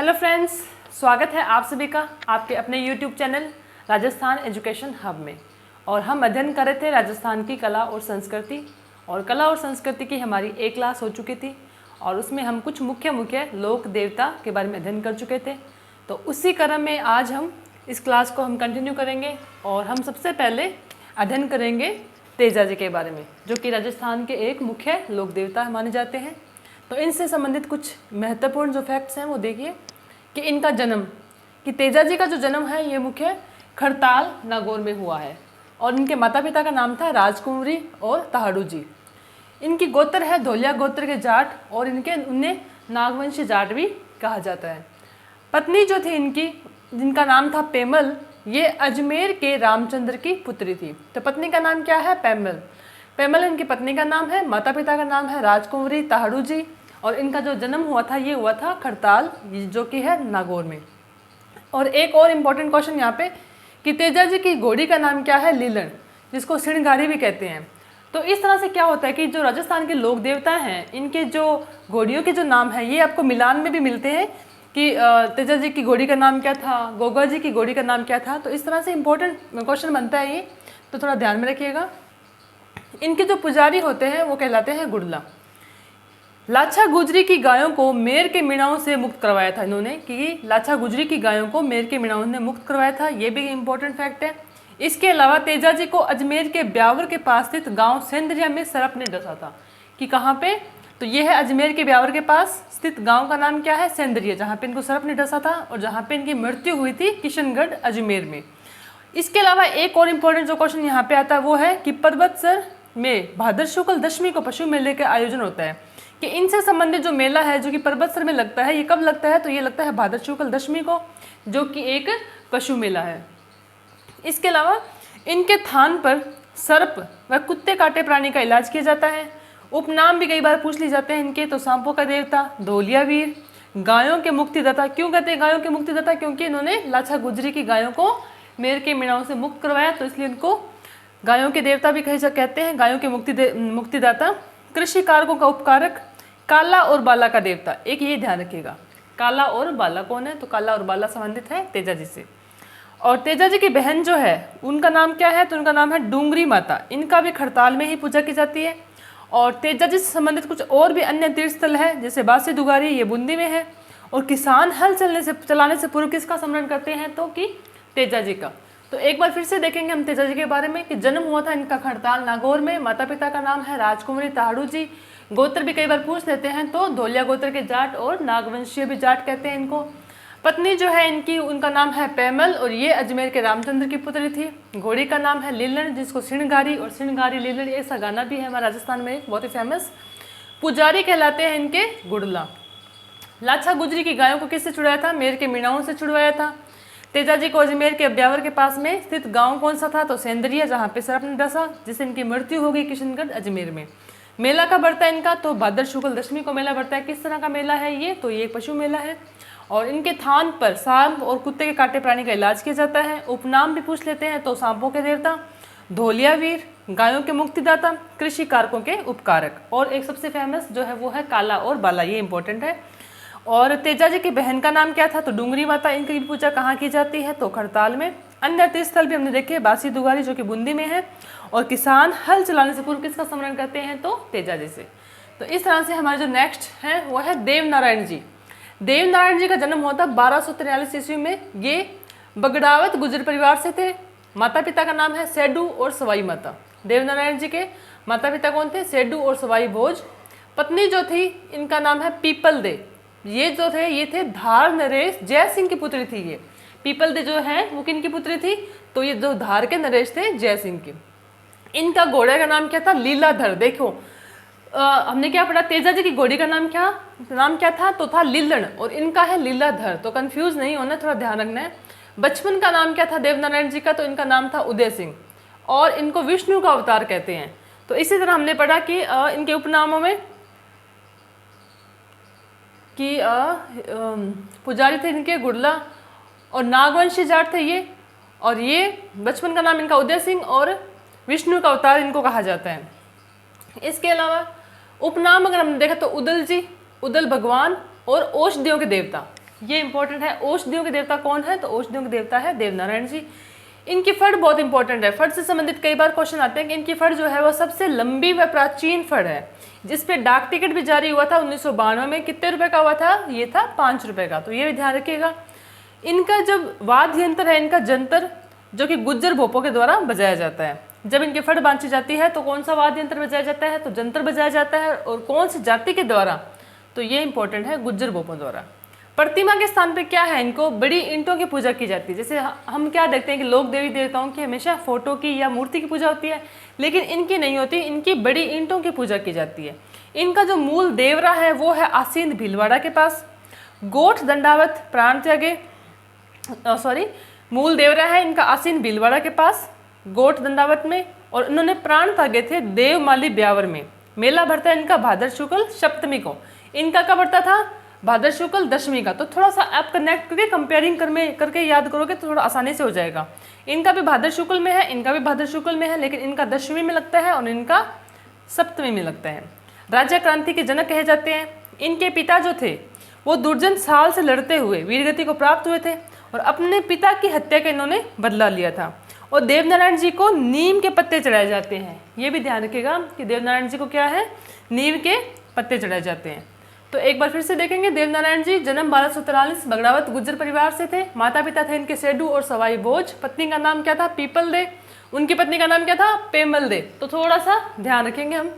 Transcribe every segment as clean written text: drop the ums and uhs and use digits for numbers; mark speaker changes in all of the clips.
Speaker 1: Hello friends, स्वागत है आप सभी का आपके अपने YouTube channel Rajasthan education hub में। और हम अध्ययन कर रहे थे राजस्थान की कला और संस्कृति, और कला और संस्कृति की हमारी एक क्लास हो चुकी थी और उसमें हम कुछ मुख्य लोक देवता के बारे में अध्ययन कर चुके थे। तो उसी क्रम में आज हम इस क्लास को हम कंटिन्यू करेंगे और हम सबसे पहले अध्ययन करेंगे तेजा जी के बारे में, जो कि राजस्थान के एक मुख्य लोक देवता माने जाते हैं। तो इनसे संबंधित कुछ महत्वपूर्ण जो फैक्ट्स हैं वो देखिए कि इनका जन्म, कि तेजा जी का जो जन्म है ये मुख्य खड़ताल नागौर में हुआ है और इनके माता पिता का नाम था राजकुंवरी और ताहड़ू जी। इनकी गोत्र है धोलिया गोत्र के जाट और उन्हें नागवंशी जाट भी कहा जाता है। पत्नी जो थी इनकी, जिनका नाम था पेमल, ये अजमेर के रामचंद्र की पुत्री थी। तो पत्नी का नाम क्या है? पेमल। पेमल इनकी पत्नी का नाम है। माता पिता का नाम है राजकुंवरी ताहड़ू जी और इनका जो जन्म हुआ था ये हुआ था खड़ताल, जो कि है नागौर में। और एक और इम्पॉर्टेंट क्वेश्चन यहाँ पे कि तेजा जी की घोड़ी का नाम क्या है? लीलन, जिसको सिणगारी भी कहते हैं। तो इस तरह से क्या होता है कि जो राजस्थान के लोक देवता हैं, इनके जो घोड़ियों के जो नाम है ये आपको मिलान में भी मिलते हैं कि तेजा जी की घोड़ी का नाम क्या था, गोगा जी की घोड़ी का नाम क्या था। तो इस तरह से इम्पोर्टेंट क्वेश्चन बनता है ये, तो थोड़ा ध्यान में रखिएगा। इनके जो पुजारी होते हैं वो कहलाते हैं गुड़ला। लाछा गुजरी की गायों को मेर के मीणाओं से मुक्त करवाया था इन्होंने, कि लाछा गुजरी की गायों को मेर के मीणाओं ने मुक्त करवाया था, ये भी इम्पोर्टेंट फैक्ट है। इसके अलावा तेजा जी को अजमेर के ब्यावर के पास स्थित गांव सेंदरिया में सर्प ने डसा था। कि कहाँ पे? तो ये है अजमेर के ब्यावर के पास स्थित गांव का नाम क्या है? सेंदरिया, जहाँ पे इनको सर्प ने डसा था और जहाँ पे इनकी मृत्यु हुई थी किशनगढ़ अजमेर में। इसके अलावा एक और इम्पोर्टेंट जो क्वेश्चन यहाँ पे आता है वो है कि परबतसर में भाद्र शुक्ल दशमी को पशु मेले का आयोजन होता है। कि इनसे संबंधित जो मेला है जो कि परबतसर में लगता है, ये कब लगता है? तो ये लगता है भाद्र शुक्ल दशमी को, जो कि एक पशु मेला है। इसके अलावा इनके थान पर सर्प व कुत्ते काटे प्राणी का इलाज किया जाता है। उपनाम भी कई बार पूछ लिए जाते हैं इनके, तो सांपों का देवता, धोलिया वीर, गायों के मुक्तिदाता। क्यों कहते हैं गायों के मुक्तिदाता? क्योंकि इन्होंने लाछा गुजरी की गायों को मेर के मीणाओं से मुक्त करवाया, तो इसलिए इनको गायों के देवता भी कहते हैं, गायों के मुक्तिदाता। कृषि कारकों का उपकारक, काला और बाला का देवता। एक ये ध्यान रखिएगा, काला और बाला कौन है? तो काला और बाला संबंधित है तेजा जी से। और तेजा जी की बहन जो है उनका नाम क्या है? तो उनका नाम है डूंगरी माता। इनका भी खड़ताल में ही पूजा की जाती है। और तेजा जी से संबंधित कुछ और भी अन्य तीर्थ स्थल है, जैसे बासी दुगारी, ये बूंदी में है। और किसान हल चलाने से पूर्व किसका स्मरण करते हैं? तो कि तेजा जी का। तो एक बार फिर से देखेंगे हम तेजा जी के बारे में कि जन्म हुआ था इनका खड़ताल नागौर में। माता पिता का नाम है राजकुंवरी ताहड़ू जी। गोत्र भी कई बार पूछ लेते हैं, तो धोलिया गोत्र के जाट और नागवंशीय भी जाट कहते हैं इनको। पत्नी जो है इनकी, उनका नाम है पेमल और ये अजमेर के रामचंद्र की पुत्री थी। घोड़ी का नाम है लीलन, जिसको सिणगारी और सिणगारी लीलन ऐसा गाना भी है हमारे राजस्थान में एक बहुत ही फेमस। पुजारी कहलाते हैं इनके गुड़ला। लाछा गुजरी की गायों को किससे छुड़ाया था? मेर के मीणाओं से छुड़वाया था। तेजा जी को अजमेर के ब्यावर के पास में स्थित गांव कौन सा था? तो सेंदरिया, जहाँ पे सर्प ने डसा, जिससे इनकी मृत्यु हो गई किशनगढ़ अजमेर में। मेला कब बढ़ता है इनका? तो भाद्र शुक्ल दशमी को मेला बढ़ता है। किस तरह का मेला है ये? तो ये एक पशु मेला है। और इनके थान पर सांप और कुत्ते के काटे प्राणी का इलाज किया जाता है। उपनाम भी पूछ लेते हैं, तो सांपों के देवता, धोलिया वीर, गायों के मुक्तिदाता, कृषि कारकों के उपकारक। और एक सबसे फेमस जो है वो है काला और बाला, ये इंपॉर्टेंट है। और तेजा जी की बहन का नाम क्या था? तो डूंगरी माता। इनकी पूजा कहाँ की जाती है? तो खड़ताल में। अन्य तीर्थ स्थल भी हमने देखे, बासी दुगारी जो कि बूंदी में है। और किसान हल चलाने से पूर्व किसका स्मरण करते हैं? तो तेजा जी से। तो इस तरह से हमारे जो नेक्स्ट है वो है देव नारायण जी। देव नारायण जी का जन्म हुआ था 1243 ईस्वी में। ये बगड़ावत गुजर परिवार से थे। माता पिता का नाम है सेडू और सवाई माता। देव नारायण जी के माता पिता कौन थे? सेडू और सवाई भोज। पत्नी जो थी इनका नाम है पीपल दे। ये जो थे ये थे धार नरेश जय सिंह की पुत्री थी। ये पीपल दे जो है वो किन की पुत्री थी? तो ये जो धार के नरेश थे जय सिंह के। इनका घोड़े का नाम क्या था? लीलाधर। देखो हमने क्या पढ़ा? तेजा जी की घोड़ी का नाम क्या था? तो था लीलन और इनका है लीलाधर। तो कंफ्यूज नहीं होना, थोड़ा ध्यान रखना है। बचपन का नाम क्या था देवनारायण जी का? तो इनका नाम था उदय सिंह और इनको विष्णु का अवतार कहते हैं। तो इसी तरह हमने पढ़ा कि इनके उपनामों में कि पुजारी थे इनके गुड़ला और नागवंशी जाट थे ये। और ये बचपन का नाम इनका उदय सिंह और विष्णु का अवतार इनको कहा जाता है। इसके अलावा उपनाम अगर हमने देखा तो उदल जी, उदल भगवान और औषधियों के देवता। ये इंपॉर्टेंट है। औषधियों के देवता कौन है? तो औषधियों के देवता है देवनारायण जी। इनकी फड़ बहुत इंपॉर्टेंट है। फड़ से संबंधित कई बार क्वेश्चन आते हैं कि इनकी फड़ जो है वो सबसे लंबी व प्राचीन फड़ है, जिसपे डाक टिकट भी जारी हुआ था 1992 में। कितने रुपए का हुआ था? ये था 5 रुपए का। तो ये भी ध्यान रखिएगा। इनका जब वाद्य यंत्र है, इनका जंतर, जो कि गुज्जर भोपों के द्वारा बजाया जाता है। जब इनकी फड़ बांधी जाती है तो कौन सा वाद्य यंत्र बजाया जाता है? तो जंतर बजाया जाता है। और कौन सी जाति के द्वारा? तो ये इंपॉर्टेंट है, गुज्जर भोपों द्वारा। प्रतिमा के स्थान पे क्या है? इनको बड़ी ईंटों की पूजा की जाती है। जैसे हम क्या देखते हैं कि लोक देवी देवताओं की हमेशा फोटो की या मूर्ति की पूजा होती है, लेकिन इनकी नहीं होती, इनकी बड़ी ईंटों की पूजा की जाती है। इनका जो मूल देवरा है वो है आसीन भीलवाड़ा के पास। गोठ दंडावत प्राण त्यागे, मूल देवरा है इनका आसीन भीलवाड़ा के पास, गोठ दंडावत में। और इन्होंने प्राण त्यागे थे देवमाली ब्यावर में। मेला भरता है इनका भाद्र शुक्ल सप्तमी को। इनका कब भरता था? भाद्र शुक्ल दशमी का। तो थोड़ा सा आप कनेक्ट करके कंपेयरिंग करके याद करोगे तो थोड़ा आसानी से हो जाएगा। इनका भी भाद्र शुक्ल में है, इनका भी भाद्र शुक्ल में है, लेकिन इनका दशमी में लगता है और इनका सप्तमी में लगता है। राज्य क्रांति के जनक कहे जाते हैं। इनके पिता जो थे वो दुर्जन साल से लड़ते हुए वीरगति को प्राप्त हुए थे और अपने पिता की हत्या का इन्होंने बदला लिया था। और देवनारायण जी को नीम के पत्ते चढ़ाए जाते हैं। ये भी ध्यान रखिएगा कि देवनारायण जी को क्या है? नीम के पत्ते चढ़ाए जाते हैं। तो एक बार फिर से देखेंगे। देवनारायण जी जन्म 1243 बगड़ावत गुज्जर परिवार से थे। माता पिता थे इनके सेडू और सवाई भोज। पत्नी का नाम क्या था? People they. उनकी पत्नी का नाम क्या था? पेमल दे। तो थोड़ा सा ध्यान रखेंगे हम।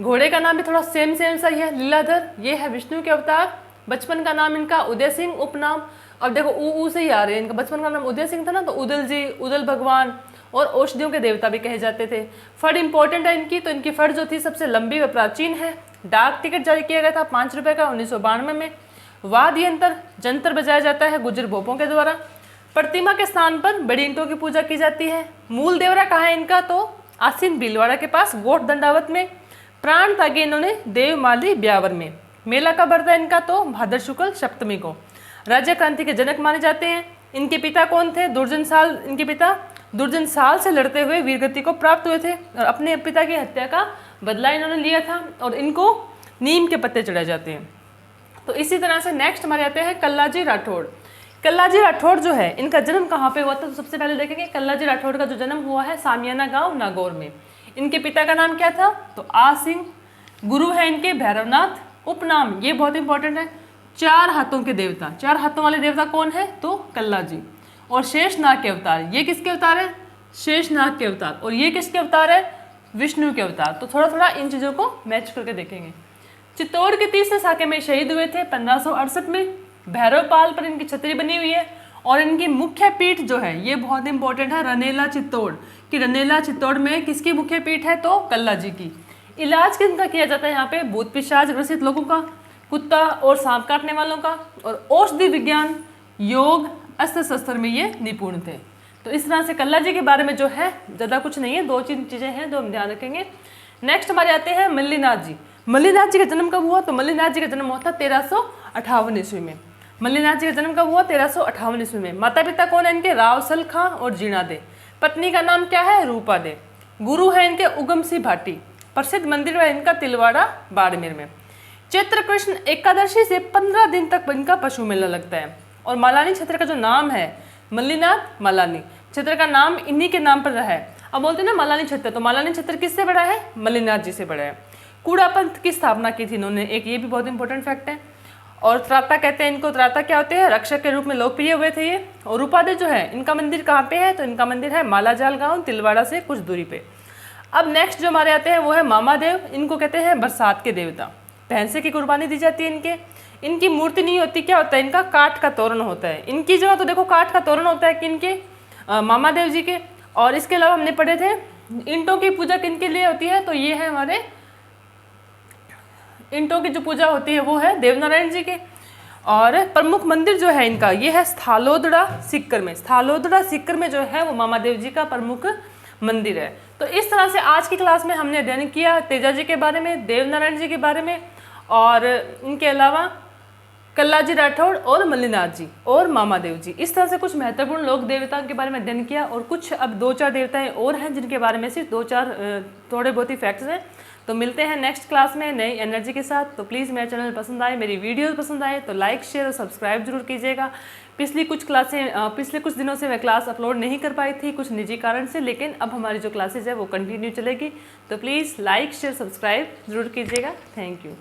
Speaker 1: घोड़े का नाम भी थोड़ा सेम सा ही है, लीलाधर। ये है विष्णु के अवतार। बचपन का नाम इनका उदय सिंह, उपनाम। अब देखो ऊ से ही आ रहे हैं। इनका बचपन का नाम उदय सिंह था ना, तो उदल जी, उदल भगवान और औषधियों के देवता भी कहे जाते थे। फड़ इंपॉर्टेंट है इनकी। तो इनकी फड़ जो थी सबसे लंबी व प्राचीन है। डाक टिकट जारी किया गया था 5 रुपए का 1992 में। वाद्य यंत्र जंतर बजाया जाता है गुज्जर भोपों के द्वारा। प्रतिमा के स्थान पर बड़ी ईंटों की पूजा की जाती है। मूल देवरा कहाँ है इनका? तो आसीन भीलवाड़ा के पास, गोठ दंडावत में। प्राण त्यागे इन्होंने देवमाली ब्यावर में। मेला कब भरता है इनका? तो भाद्र शुक्ल सप्तमी को। राज्य क्रांति के जनक माने जाते हैं। इनके पिता कौन थे? इनके पिता दुर्जन साल से लड़ते हुए वीरगति को प्राप्त हुए थे और अपने पिता की हत्या का बदला इन्होंने लिया था और इनको नीम के पत्ते चढ़ाए जाते हैं। तो इसी तरह से नेक्स्ट हमारे आते हैं कल्लाजी राठौड़। कल्लाजी राठौड़ जो है इनका जन्म कहाँ पे हुआ था? तो सबसे पहले देखेंगे कल्लाजी राठौड़ का जो जन्म हुआ है सामियाना गांव नागौर में। इनके पिता का नाम क्या था? तो आ सिंह। गुरु है इनके भैरवनाथ। उपनाम, ये बहुत इंपॉर्टेंट है, 4 हाथों के देवता। 4 हाथों वाले देवता कौन है? तो कल्लाजी। और शेषनाग के अवतार। ये किसके अवतार है? शेषनाग के अवतार। और ये किसके अवतार है? विष्णु के अवतार। तो थोड़ा थोड़ा इन चीज़ों को मैच करके देखेंगे। चित्तौड़ के तीसरे साके में शहीद हुए थे 1568 में। भैरवपाल पर इनकी छतरी बनी हुई है। और इनकी मुख्य पीठ जो है ये बहुत इंपॉर्टेंट है, रनेला चित्तौड़। कि रनेला चित्तौड़ में किसकी मुख्य पीठ है? तो कल्लाजी की। इलाज किनका किया जाता है यहाँ पे? भूत पिशाच ग्रसित लोगों का, कुत्ता और सांप काटने वालों का। और औषधि विज्ञान, योग, अस्त्र शस्त्र में ये निपुण थे। तो इस तरह से कल्लाजी के बारे में जो है ज़्यादा कुछ नहीं है, 2-3 चीज़ें हैं जो हम ध्यान रखेंगे। नेक्स्ट हमारे आते हैं मल्लीनाथ जी। मल्लीनाथ जी का जन्म कब हुआ? तो मल्लीनाथ जी का जन्म हुआ था 1358 ईस्वी में। मल्लीनाथ जी का जन्म कब हुआ? 1358 ईस्वी में। माता पिता कौन है इनके? रावसल खां और जीणा दे। पत्नी का नाम क्या है? रूपा दे। गुरु है इनके उगम सिंह भाटी। प्रसिद्ध मंदिर है इनका तिलवाड़ा बाड़मेर में। चैत्र कृष्ण एकादशी से 15 दिन तक इनका पशु मेला लगता है। और मालानी क्षेत्र का जो नाम है मल्लीनाथ मालानी, क्षेत्र का नाम इन्हीं के नाम पर रहा है। अब बोलते हैं ना मालानी क्षेत्र, तो मालानी क्षेत्र किससे बड़ा है? मल्लीनाथ जी से बड़ा है। कूड़ा पंथ की स्थापना की थी इन्होंने, एक ये भी बहुत इंपॉर्टेंट फैक्ट है। और त्राता कहते हैं इनको। त्राता क्या होते हैं? रक्षक के रूप में लोकप्रिय हुए थे ये। और रूपादे जो है इनका मंदिर कहाँ पे है? तो इनका मंदिर है मालाजाल गाँव, तिलवाड़ा से कुछ दूरी पे। अब नेक्स्ट जो हमारे आते हैं वो है मामादेव। इनको कहते हैं बरसात के देवता। भैंसे की कुर्बानी दी जाती है इनके। इनकी मूर्ति नहीं होती, क्या होता है इनका? काठ का तोरण होता है। इनकी जगह तो देखो काठ का तोरण होता है कि इनके मामादेव जी के। और इसके अलावा हमने पढ़े थे ईंटों की पूजा किनके लिए होती है? तो ये है हमारे ईंटों की जो पूजा होती है वो है देवनारायण जी के। और प्रमुख मंदिर जो है इनका ये है स्थालोदड़ा सिक्कर में। स्थालोदड़ा सिक्कर में जो है वो मामादेव जी का प्रमुख मंदिर है। तो इस तरह से आज की क्लास में हमने अध्ययन किया तेजा जी के बारे में, देवनारायण जी के बारे में, और इनके अलावा कल्लाजी राठौड़ और मल्लीनाथ जी और मामादेव जी। इस तरह से कुछ महत्वपूर्ण लोक देवताओं के बारे में अध्ययन किया। और कुछ अब 2-4 देवताएं और हैं जिनके बारे में सिर्फ 2-4 थोड़े बहुत ही फैक्ट्स हैं, तो मिलते हैं नेक्स्ट क्लास में नई एनर्जी के साथ। तो प्लीज़ मेरा चैनल पसंद आए, मेरी वीडियोस पसंद आए तो लाइक शेयर और सब्सक्राइब जरूर कीजिएगा। पिछले कुछ दिनों से मैं क्लास अपलोड नहीं कर पाई थी कुछ निजी कारण से, लेकिन अब हमारी जो क्लासेज है वो कंटिन्यू चलेगी। तो प्लीज़ लाइक शेयर सब्सक्राइब जरूर कीजिएगा। Thank you.